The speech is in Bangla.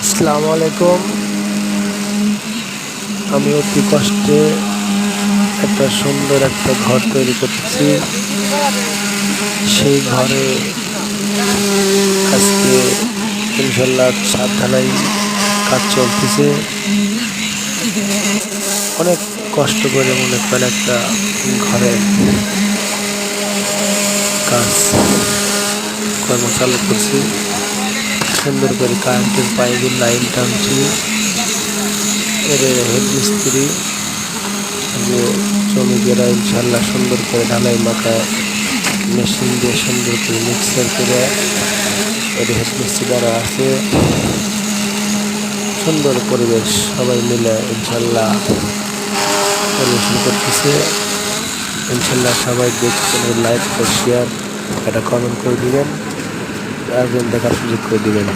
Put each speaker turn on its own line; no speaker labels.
আসসালামু আলাইকুম। আমি অতি কষ্টে একটা সুন্দর একটা ঘর তৈরি করতেছি। সেই ঘরে আজকে ইনশাল্লাহ ছাদ ঢালাই কাজ চলতেছে। অনেক কষ্ট করে মনে করেন একটা ঘরের কাজ কর্ম চালু করছি। সুন্দর করে কারেন্টের পাইপের লাইন টানছি। এর হেড মিস্ত্রি যে শ্রমিকেরা ইনশাল্লাহ সুন্দর করে ঢালাই মাখা মেশিন দিয়ে সুন্দর করে মিক্সার করে এর হেড মিস্ত্রি দ্বারা আছে। সুন্দর পরিবেশ, সবাই মিলে ইনশাল্লাহ পরিবেশন করতেছে। ইনশাল্লাহ সবাই দেখছেন, লাইক ও শেয়ার একটা কমেন্ট করে দিবেন, একজন দেখার সুযোগ করে দিবেন।